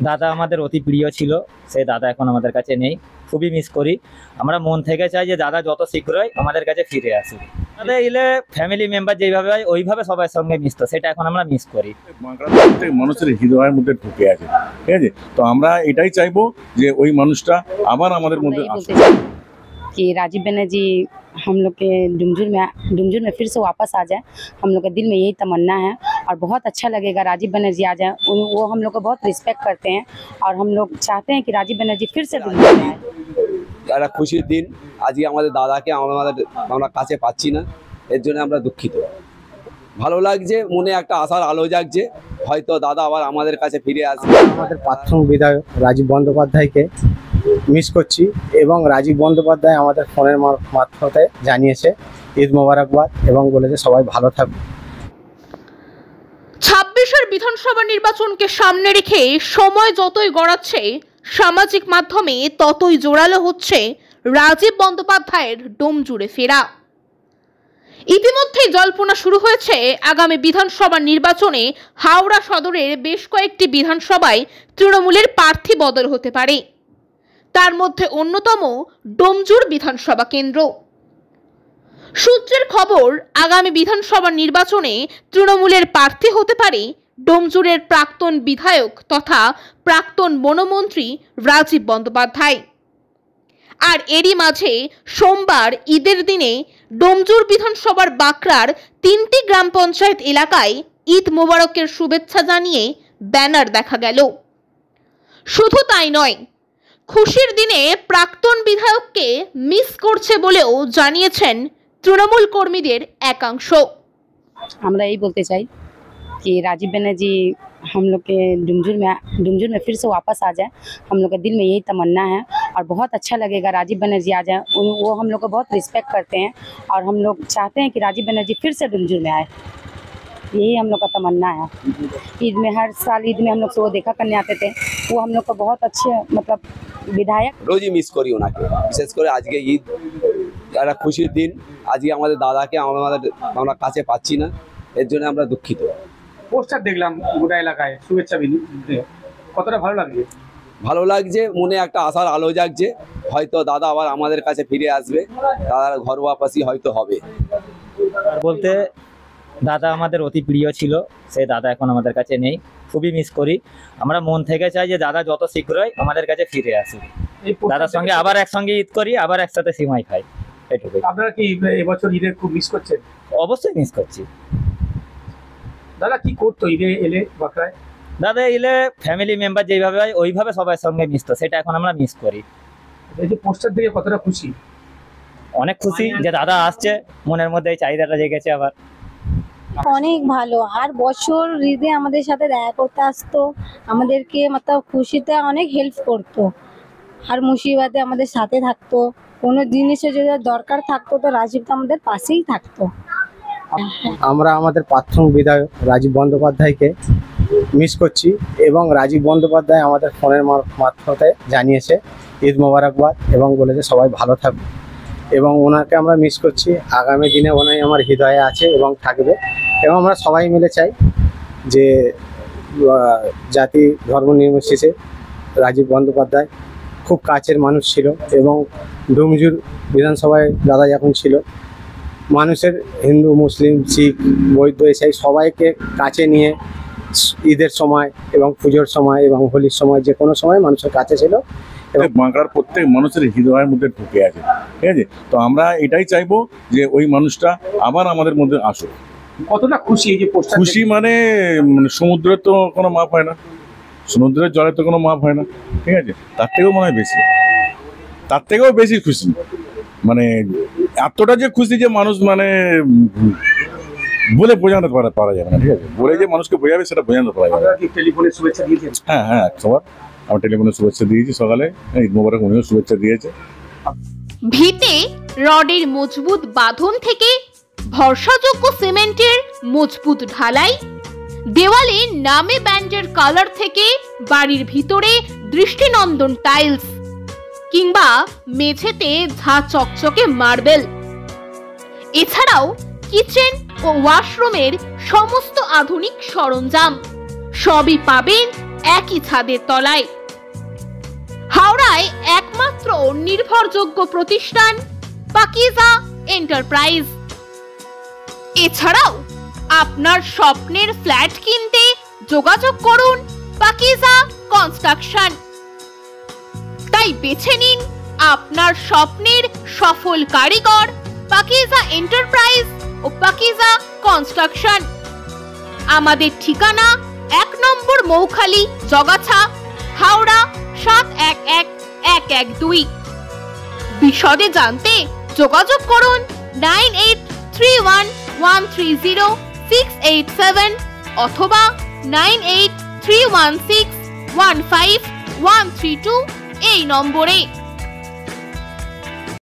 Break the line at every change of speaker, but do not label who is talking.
দাদা আমাদের অতি প্রিয় ছিল, সেই দাদা এখন আমাদের কাছে নেই, খুবই মিস করি। আমরা মন থেকে চাই যে দাদা যত শীঘ্রই আমাদের কাছে ফিরে আসুক। দাদা এলে ফ্যামিলি মেম্বার যেভাবে হয় ওইভাবে সবার সঙ্গে মিশতো, সেটা এখন আমরা মিস করি।
প্রত্যেক মানুষের হৃদয়ের মধ্যে ঢুকে আছে, ঠিক আছে। তো আমরা এটাই চাইবো যে ওই মানুষটা আবার আমাদের মধ্যে আসুক।
कि राजीव बनर्जी हम लोग के डुमजुर में फिर से वापस आ जाए। हम लोग के दिल में यही तमन्ना है और बहुत अच्छा लगेगा राजीव बनर्जी आ जाए। वो हम लोग को बहुत रिस्पेक्ट करते हैं और हम लोग चाहते हैं कि राजीव बनर्जी फिर से डुमजुर में आए।
একটা খুশির দিন, আজকে আমাদের দাদাকে আমরা কাছে পাচ্ছি না, এর জন্য আমরা দুঃখিত। ভালো লাগছে, মনে একটা আশার আলো জাগছে, হয়তো দাদা আবার আমাদের কাছে ফিরে আসবে।
আমাদের প্রাক্তন বিধায়ক রাজীব বন্দ্যোপাধ্যায়কে মিস করছি এবং রাজীব বন্দ্যোপাধ্যায় আমাদের ফোনের মারফতে জানিয়েছে ঈদ মোবারকবাদ এবং বলেছে সবাই ভালো থাকবে।
26-এর বিধানসভা নির্বাচনকে সামনে রেখে সময় যতই গড়াচ্ছে, সামাজিক মাধ্যমে ততই জোরালো হচ্ছে রাজীব বন্দ্যোপাধ্যায়ের ডোমজুড়ে ফেরা। ইতিমধ্যেই জল্পনা শুরু হয়েছে আগামী বিধানসভা নির্বাচনে হাওড়া সদরের বেশ কয়েকটি বিধানসভায় তৃণমূলের প্রার্থী বদল হতে পারে। তার মধ্যে অন্যতম ডোমজুর বিধানসভা কেন্দ্র। সূত্রের খবর, আগামী বিধানসভা নির্বাচনে তৃণমূলের প্রার্থী হতে পারে ডোমজুরের প্রাক্তন বিধায়ক তথা প্রাক্তন বনমন্ত্রী রাজীব বন্দ্যোপাধ্যায়। আর এরই মাঝে সোমবার ঈদের দিনে ডোমজুর বিধানসভার বাঁকড়ার 3টি গ্রাম পঞ্চায়েত এলাকায় ঈদ মোবারকের শুভেচ্ছা জানিয়ে ব্যানার দেখা গেল। শুধু তাই নয়, খুশির দিনে প্রাক্তন বিধায়ককে মিস করছে বলেও জানিয়েছেন তৃণমূল কর্মীদের একাংশ।
আমরা এই বলতে চাই कि राजीव बनर्जी हम लोग के डुमजुर में फिर से वापस आ जाए। हम लोग के दिल में यही तमन्ना है और बहुत अच्छा लगेगा राजीव बनर्जी आ जाए। वो हम लोग को बहुत रिस्पेक्ट करते हैं और हम लोग चाहते हैं कि राजीव बनर्जी फिर से डुमजुर में आए। यही हम लोग का तमन्ना है। ईद में हर साल ईद में हम लोग से वो देखा करने आते थे। वो हम लोग को बहुत अच्छे मतलब বিধায়ক।
রোজই মিস করি ওনাকে, বিশেষ করে আজকে ঈদ একটা খুশির দিন, আজকে আমাদের দাদাকে আমরা কাছে পাচ্ছি না, এর জন্য আমরা দুঃখিত।
পোস্টার দেখলাম গোটা এলাকায় শুভেচ্ছা বিলি, কতটা ভালো লাগছে?
ভালো লাগছে, মনে একটা আশার আলো জাগছে, হয়তো দাদা আবার আমাদের কাছে ফিরে আসবে, দাদার ঘর ওয়াপাসি হয়তো হবে।
বলতে দাদা আমাদের অতি প্রিয় ছিল, সেই দাদা এখন আমাদের কাছে নেই, খুবই মিস করি। আমরা মন থেকে চাই যে দাদা যত শীঘ্রই আমাদের কাছে ফিরে আসুক, দাদার সঙ্গে আবার একসঙ্গে ঈদ করি, আবার একসাথে সিমাই খাই, এটুকুই।
আপনারা কি এবছর ঈদে খুব মিস করছেন?
অবশ্যই মিস করছি।
দাদা কি করতো ঈদে এলে বাঁকড়ায়?
দাদা এলে ফ্যামিলি মেম্বার যেভাবে হয় ওইভাবে সবার সঙ্গে মিশতো, সেটা এখন আমরা মিস করি।
এই যে পোস্টার দেখে কতটা খুশি?
অনেক খুশি যে দাদা আসছে, মনের মধ্যে এই চাহিদাটা জেগেছে আবার।
অনেক ভালো, আর বছর ঈদে আমাদের সাথে দেখা করতে আসতো, আমাদেরকে मतलब খুশিতে অনেক হেল্প করতো, আর মুসিবতে আমাদের সাথে থাকতো। কোনো জিনিসে যদি দরকার থাকতো তো রাজীব তো আমাদের পাশেই থাকতো।
আমরা আমাদের প্রাক্তন বিধায়ক রাজীব বন্দ্যোপাধ্যায়কে মিস করছি এবং রাজীব বন্দ্যোপাধ্যায় আমাদের ফোনের মারফতে জানিয়েছে ঈদ মোবারকবাদ এবং বলেছে সবাই ভালো থাকবে এবং ওনাকে আমরা মিস করছি। আগামী দিনে ওনাই আমার হৃদয়ে আছে এবং থাকবে এবং আমরা সবাই মিলে চাই যে জাতি ধর্ম নির্বিশেষে রাজীব বন্দ্যোপাধ্যায় খুব কাছের মানুষ ছিল এবং ডোমজুর বিধানসভায় দাদা যখন ছিল মানুষের হিন্দু মুসলিম শিখ বৌদ্ধ এসাই সবাইকে কাছে নিয়ে ঈদের সময় এবং পুজোর সময় এবং হোলির সময় যে কোনো সময় মানুষের কাছে ছিল।
বাঁকড়ার প্রত্যেক মানুষের হৃদয়ের মধ্যে ঢুকে আছে, ঠিক আছে। তো আমরা এটাই চাইবো যে ওই মানুষটা আবার আমাদের মধ্যে আসুক।
কতটা খুশি এই যে পোস্টার?
খুশি মানে সমুদ্রের তো কোনো মাপ হয় না, সমুদ্রের জলের তো কোনো মাপ হয় না, ঠিক আছে। তার থেকেও মনে হয় বেশি, তার থেকেও বেশি খুশি, মানে এতটা যে খুশি যে মানুষ মানে বলে বোঝাতে পারা যাবে না, ঠিক আছে। বলে যে মানুষকে বোঝাবে সেটা বোঝাতে পারা যাবে।
টেলিফোনে শুভেচ্ছা দিয়েছেন?
হ্যাঁ সবার আমি টেলিফোনে শুভেচ্ছা দিয়েছি, সকালে ঈদ মোবারক উনিও শুভেচ্ছা দিয়েছে।
ভিতে রডের মজবুত বাঁধন থেকে ভরসাযোগ্য সিমেন্টের মজবুত ঢালাই, দেওয়ালে নামে ব্যান্ডের কালার থেকে বাড়ির ভিতরে দৃষ্টিনন্দন টাইলস, কিংবা মেঝেতে ঝা চকচকে মার্বেল, এছাড়াও কিচেন ও ওয়াশরুমের সমস্ত আধুনিক সরঞ্জাম সবই পাবেন একই ছাদের তলায়। হাওড়ায় একমাত্র নির্ভরযোগ্য প্রতিষ্ঠান পাকিজা এন্টারপ্রাইজ। এছাড়াও আপনার স্বপ্নের ফ্ল্যাট কিনতে যোগাযোগ করুন পাকিজা কনস্ট্রাকশন। তাই বেছে নিন আপনার স্বপ্নের সফল কারিগর পাকিজা এন্টারপ্রাইজ ও পাকিজা কনস্ট্রাকশন। আমাদের ঠিকানা 1 নম্বর মৌখালি, জগাছা, হাওড়া 711112। বিশদে জানতে যোগাযোগ করুন 9831130687 অথবা 9831615132 এই নম্বরে।